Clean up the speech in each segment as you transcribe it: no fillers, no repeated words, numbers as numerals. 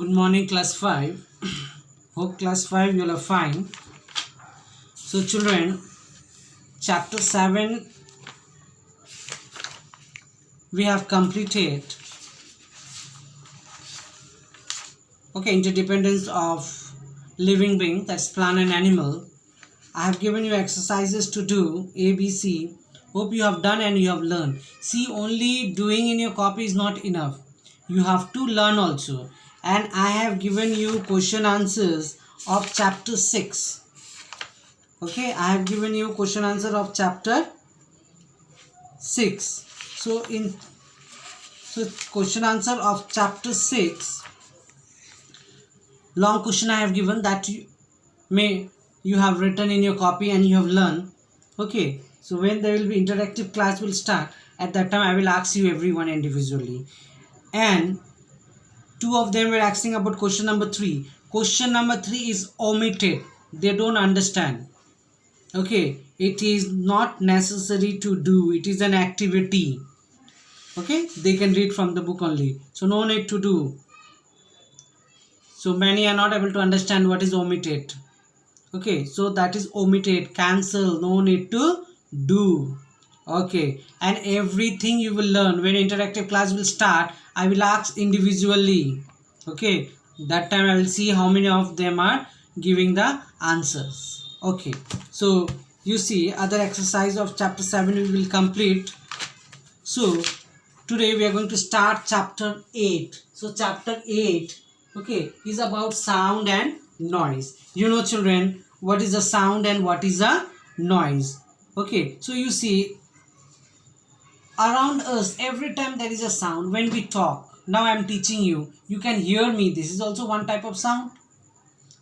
Good morning, class 5. Hope class 5 you all are fine. So, children, chapter 7 we have completed. Okay, interdependence of living being, that's plant and animal. I have given you exercises to do, A, B, C. Hope you have done and you have learned. See, only doing in your copy is not enough. You have to learn also. And I have given you question answers of chapter 6. Okay, I have given you question answer of chapter 6. So question answer of chapter 6, long question I have given that you have written in your copy and you have learned. Okay, so when there will be interactive class will start, at that time I will ask you everyone individually, and two of them were asking about question number 3. Question number 3 is omitted, they don't understand. Okay, it is not necessary to do, it is an activity. Okay, they can read from the book only, so no need to do. So many are not able to understand what is omitted. Okay, so that is omitted, cancel, no need to do. Okay, and everything you will learn when interactive class will start, I will ask individually. Okay, that time I will see how many of them are giving the answers. Okay, so you see other exercise of chapter 7 we will complete. So today we are going to start chapter 8. So chapter 8, okay, is about sound and noise. You know, children, what is a sound and what is a noise. Okay, so you see around us every time there is a sound. When we talk, now I am teaching you, you can hear me, this is also one type of sound.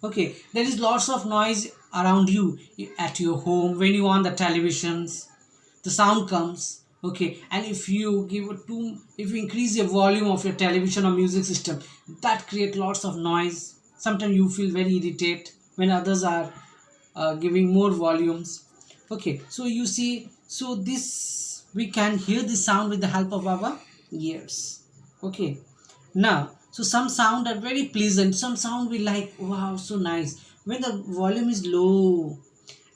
Okay, there is lots of noise around you at your home. When you on the televisions, the sound comes. Okay, and if you if you increase the volume of your television or music system, that create lots of noise. Sometimes you feel very irritated when others are giving more volumes. Okay, so you see, so this we can hear the sound with the help of our ears. Okay, now so some sound are very pleasant, some sound we like, wow, so nice when the volume is low.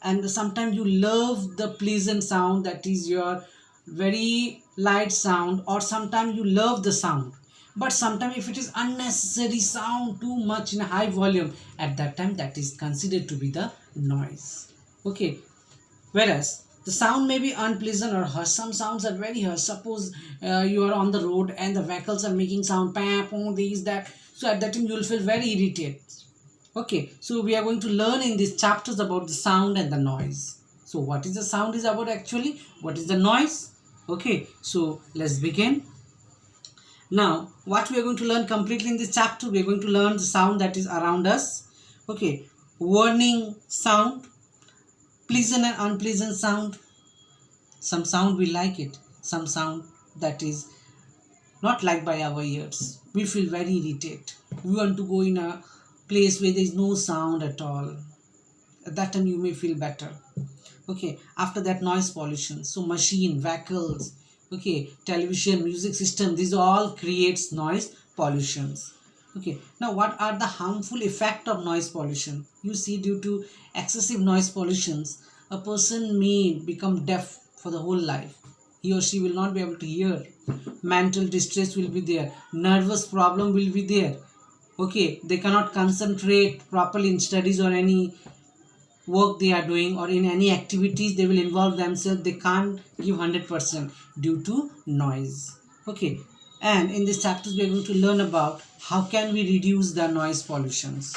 And sometimes you love the pleasant sound, that is your very light sound, or sometimes you love the sound. But sometimes if it is unnecessary sound too much in a high volume, at that time that is considered to be the noise. Okay, whereas the sound may be unpleasant or harsh. Some sounds are very harsh. Suppose you are on the road and the vehicles are making sound, pam, pam, this, that. So at that time you will feel very irritated. Okay, so we are going to learn in these chapters about the sound and the noise. So what is the sound is about actually? What is the noise? Okay, so let's begin. Now, what we are going to learn completely in this chapter, we are going to learn the sound that is around us. Okay, warning sound, pleasant and unpleasant sound. Some sound we like it, some sound that is not liked by our ears. We feel very irritated. We want to go in a place where there is no sound at all. At that time you may feel better. Okay, after that, noise pollution. So machine, vehicles, okay, television, music system, these all creates noise pollutions. Okay, now what are the harmful effect of noise pollution? You see, due to excessive noise pollutions, a person may become deaf for the whole life. He or she will not be able to hear. Mental distress will be there, nervous problem will be there. Okay, they cannot concentrate properly in studies or any work they are doing, or in any activities they will involve themselves, they can't give 100% due to noise. Okay, and in this chapters we are going to learn about how can we reduce the noise pollutions.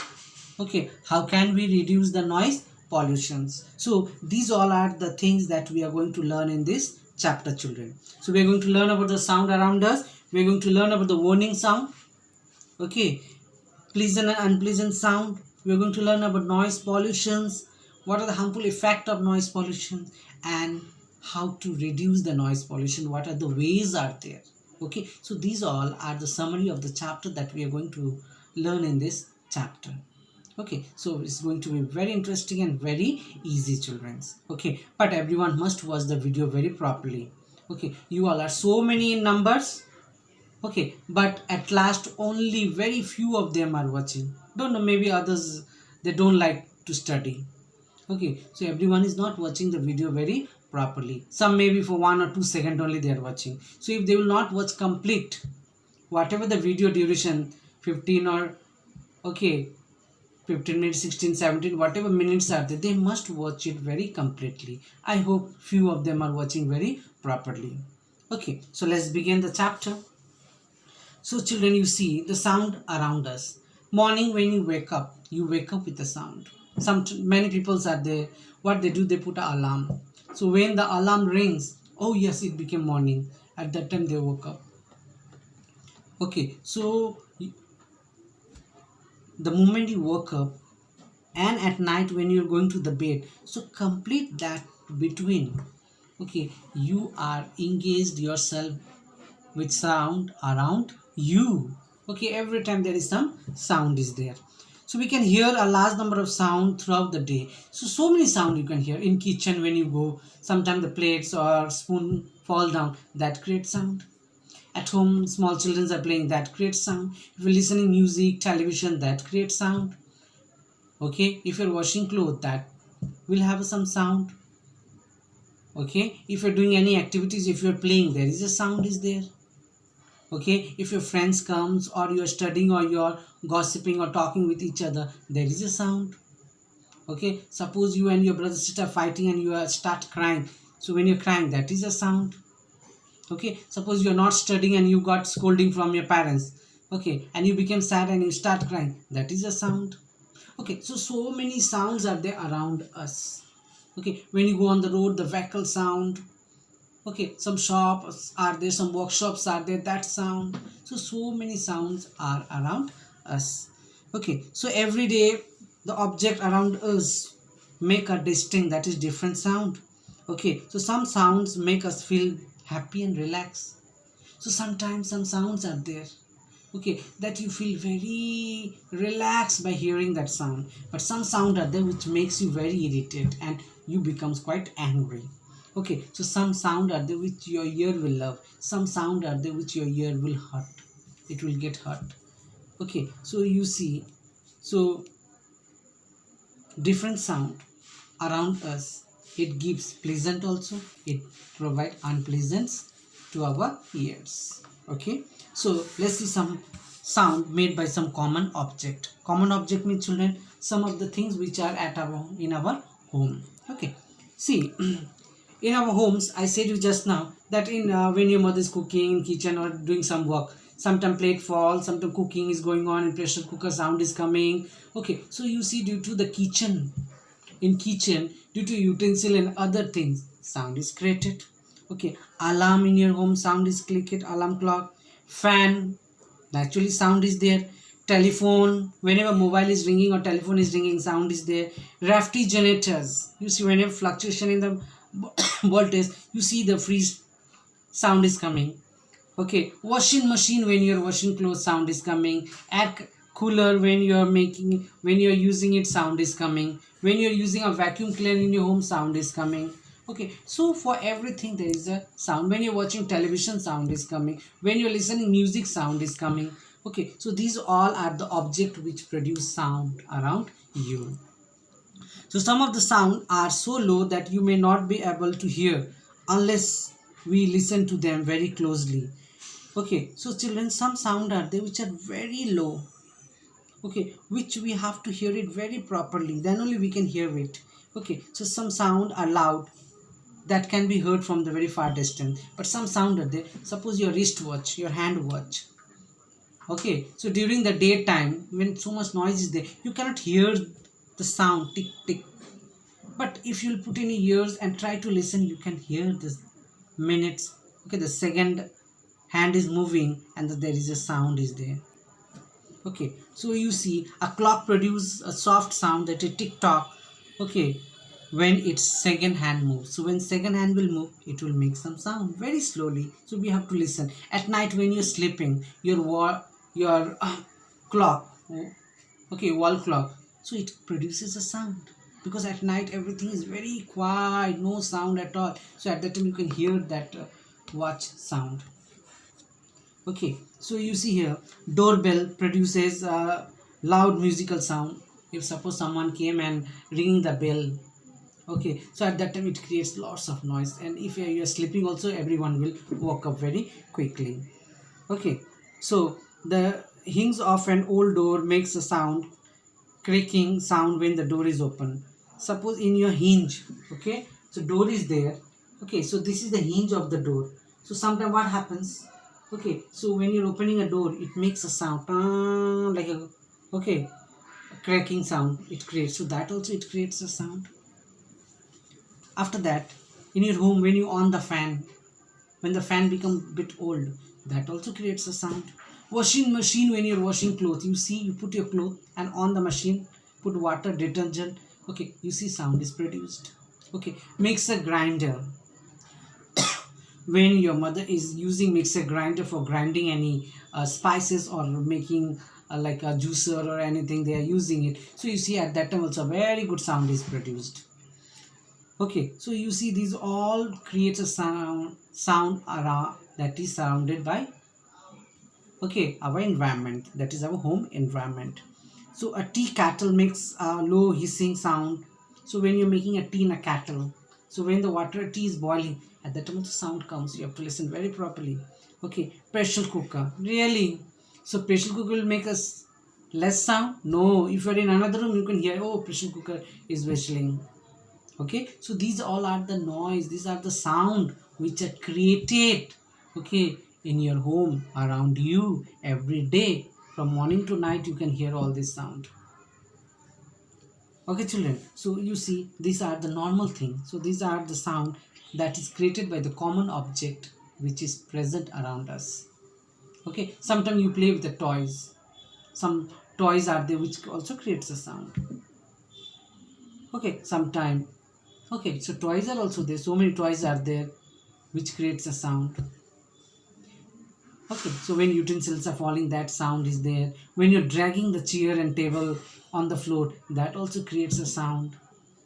Okay, how can we reduce the noise pollutions? So these all are the things that we are going to learn in this chapter, children. So we are going to learn about the sound around us, we are going to learn about the warning sound. Okay, pleasant and unpleasant sound. We are going to learn about noise pollutions, what are the harmful effect of noise pollution, and how to reduce the noise pollution, what are the ways are there. Okay, so these all are the summary of the chapter that we are going to learn in this chapter. Okay, so it's going to be very interesting and very easy, children. Okay, but everyone must watch the video very properly. Okay, you all are so many in numbers. Okay, but at last only very few of them are watching. Don't know, maybe others, they don't like to study. Okay, so everyone is not watching the video very properly. Some maybe for 1 or 2 seconds only they are watching. So if they will not watch complete whatever the video duration, 15 or okay, 15 minutes, 16, 17, whatever minutes are there, they must watch it very completely. I hope few of them are watching very properly. Okay, so let's begin the chapter. So children, you see the sound around us. Morning when you wake up with a sound. Many people are there. What they do, they put an alarm. So when the alarm rings, oh yes, it became morning. At that time they woke up. Okay, so the moment you woke up and at night when you're going to the bed, so complete that between. Okay, you are engaged yourself with sound around you. Okay, every time there is some sound is there, so we can hear a large number of sound throughout the day. So many sound you can hear in kitchen when you go. Sometimes the plates or spoon fall down, that creates sound. At home small children are playing, that creates sound. If you're listening music, television, that creates sound. Okay, if you're washing clothes, that will have some sound. Okay, if you're doing any activities, if you're playing, there is a sound is there. Okay, if your friends comes or you're studying or you're gossiping or talking with each other, there is a sound. Okay, suppose you and your brother sister are fighting and you start crying, so when you're crying, that is a sound. Okay, suppose you're not studying and you got scolding from your parents, okay, and you became sad and you start crying, that is a sound. Okay, so many sounds are there around us. Okay, when you go on the road, the vehicle sound. Okay, some shops are there, some workshops are there, that sound. So many sounds are around us. Okay, so every day the object around us make a distinct, that is different sound. Okay, so some sounds make us feel happy and relaxed. So sometimes some sounds are there, okay, that you feel very relaxed by hearing that sound. But some sound are there which makes you very irritated and you becomes quite angry. Okay, so some sound are there which your ear will love, some sound are there which your ear will hurt, it will get hurt. Okay, so you see, so different sound around us, it gives pleasant also, it provide unpleasant to our ears. Okay, so let's see some sound made by some common object. Common object means, children, some of the things which are at our in our home. Okay, see, in our homes, I said you just now that in when your mother is cooking in kitchen or doing some work, sometimes plate falls, sometimes cooking is going on and pressure cooker sound is coming. Okay, so you see, due to the kitchen, in kitchen, due to utensil and other things, sound is created. Okay, alarm in your home, sound is clicked, alarm clock. Fan, naturally sound is there. Telephone, whenever mobile is ringing or telephone is ringing, sound is there. Refrigerators, you see, whenever fluctuation in the voltage, you see the freeze sound is coming. Okay, washing machine, when you're washing clothes, sound is coming. Air cooler, when you're making, when you're using it, sound is coming. When you're using a vacuum cleaner in your home, sound is coming. Okay, so for everything there is a sound. When you're watching television, sound is coming. When you're listening music, sound is coming. Okay, so these all are the object which produce sound around you. So some of the sound are so low that you may not be able to hear unless we listen to them very closely. Okay, so children, some sound are there which are very low. Okay, which we have to hear it very properly, then only we can hear it. Okay, so some sound are loud, that can be heard from the very far distance. But some sound are there, suppose your wristwatch, your hand watch. Okay, so during the daytime when so much noise is there, you cannot hear the sound tick tick. But if you'll put in your ears and try to listen, you can hear the minutes. Okay, the second hand is moving and there is a sound is there. Okay, so you see, a clock produces a soft sound, that is tick tock. Okay, when its second hand moves, so when second hand will move, it will make some sound very slowly, so we have to listen. At night when you're sleeping, your clock, okay, wall clock, so it produces a sound, because at night everything is very quiet, no sound at all, so at that time you can hear that watch sound. Okay, so you see here, doorbell produces a loud musical sound. If suppose someone came and ringing the bell, okay, so at that time it creates lots of noise, and if you are sleeping also, everyone will wake up very quickly. Okay, so the hinge of an old door makes a sound, creaking sound when the door is open. Suppose in your hinge, okay, so door is there. Okay, so this is the hinge of the door. So sometimes what happens, okay, so when you're opening a door, it makes a sound, like a, okay, a cracking sound it creates. So that also it creates a sound. After that, in your home, when you on the fan, when the fan becomes a bit old, that also creates a sound. Washing machine, when you're washing clothes, you see, you put your clothes and on the machine, put water, detergent, okay, you see sound is produced. Okay, mixer grinder, when your mother is using mixer grinder for grinding any spices or making like a juicer or anything, they are using it, so you see at that time also very good sound is produced. Okay, so you see these all creates a sound around, that is surrounded by, okay, our environment, that is our home environment. So a tea kettle makes a low hissing sound. So when you're making a tea in a kettle, so when the water tea is boiling, at that time the sound comes, you have to listen very properly. Okay, pressure cooker, really, so pressure cooker will make us less sound? No, if you're in another room, you can hear, oh, pressure cooker is whistling. Okay, so these all are the noise, these are the sound which are created, okay, in your home around you every day. From morning to night you can hear all this sound. Okay children, so you see these are the normal thing, so these are the sound that is created by the common object which is present around us. Okay, sometimes you play with the toys, some toys are there which also creates a sound. Okay, sometime, okay, so toys are also there, so many toys are there which creates a sound. Okay, so when utensils are falling, that sound is there. When you're dragging the chair and table on the floor, that also creates a sound.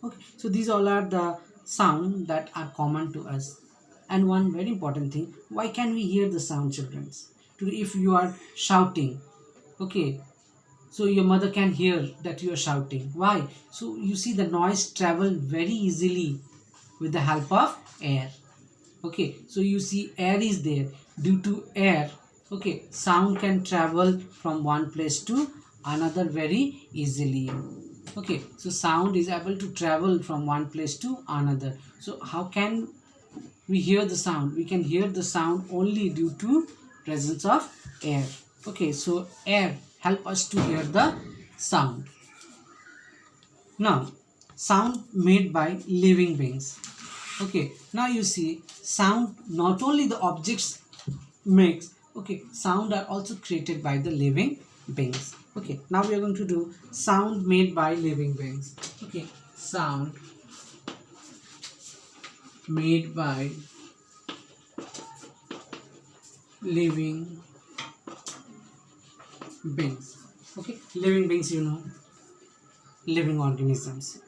Okay, so these all are the sound that are common to us. And one very important thing, why can we hear the sound, children? If you are shouting, okay, so your mother can hear that you are shouting. Why? So you see the noise travel very easily with the help of air. Okay, so you see air is there. Due to air, okay, sound can travel from one place to another very easily. Okay, so sound is able to travel from one place to another. So how can we hear the sound? We can hear the sound only due to presence of air. Okay, so air help us to hear the sound. Now, sound made by living beings. Okay, now you see sound, not only the objects makes, okay, sound are also created by the living beings. Okay, now we are going to do sound made by living beings. Okay, sound made by living beings. Okay, living beings, you know, living organisms.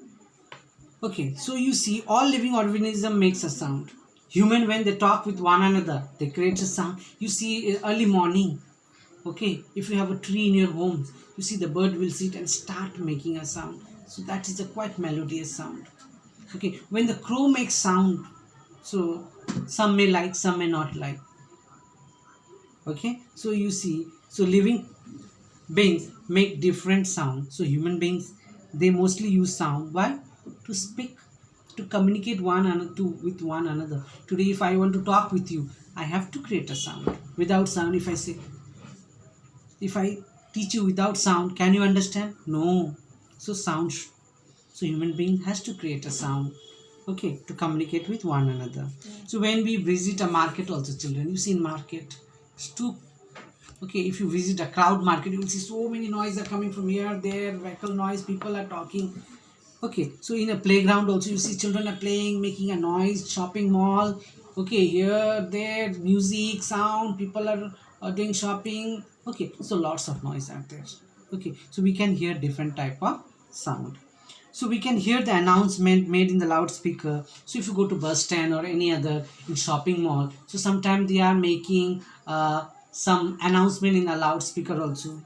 Okay, so you see all living organism makes a sound. Human, when they talk with one another, they create a sound. You see early morning, okay, if you have a tree in your home, you see the bird will sit and start making a sound. So that is a quite melodious sound. Okay, when the crow makes sound, so some may like, some may not like. Okay, so you see, so living beings make different sounds. So human beings, they mostly use sound. Why? To speak, to communicate one another, to with one another. Today if I want to talk with you, I have to create a sound. Without sound, if I say, if I teach you without sound, can you understand? No. So sound, so human being has to create a sound, okay, to communicate with one another. So when we visit a market also, children, you see in market, it's too, okay, if you visit a crowd market, you will see so many noise are coming from here, there, vehicle noise, people are talking. Okay, so in a playground also you see children are playing, making a noise, shopping mall, okay, here, there, music, sound, people are doing shopping. Okay, so lots of noise are there. Okay, so we can hear different type of sound. So we can hear the announcement made in the loudspeaker. So if you go to bus stand or any other in shopping mall, so sometimes they are making some announcement in a loudspeaker also.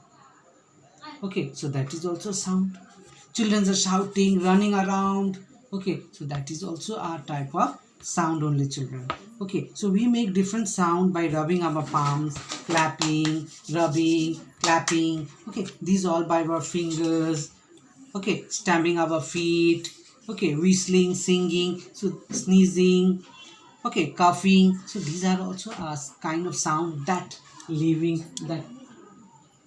Okay, so that is also sound. Children are shouting, running around. Okay, so that is also a type of sound only, children. Okay, so we make different sound by rubbing our palms, clapping, rubbing, clapping. Okay, these all by our fingers. Okay, stamping our feet. Okay, whistling, singing, so sneezing. Okay, coughing. So these are also a kind of sound that living, that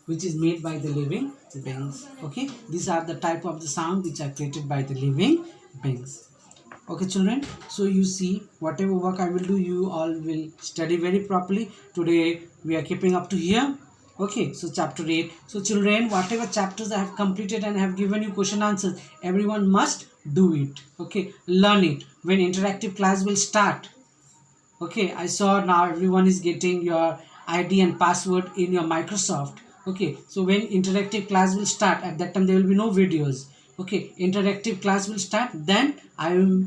which is made by the living beings. Okay, these are the type of the sound which are created by the living beings. Okay, children, so you see, whatever work I will do, you all will study very properly. Today we are keeping up to here. Okay, so chapter 8. So children, whatever chapters I have completed and have given you question answers, everyone must do it. Okay, learn it. When interactive class will start, okay, I saw now everyone is getting your ID and password in your Microsoft. Okay, so when interactive class will start, at that time there will be no videos. Okay, interactive class will start, then I will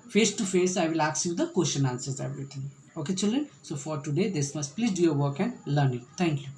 face to face I will ask you the question answers, everything. Okay, children, so for today this much. Please do your work and learn it. Thank you.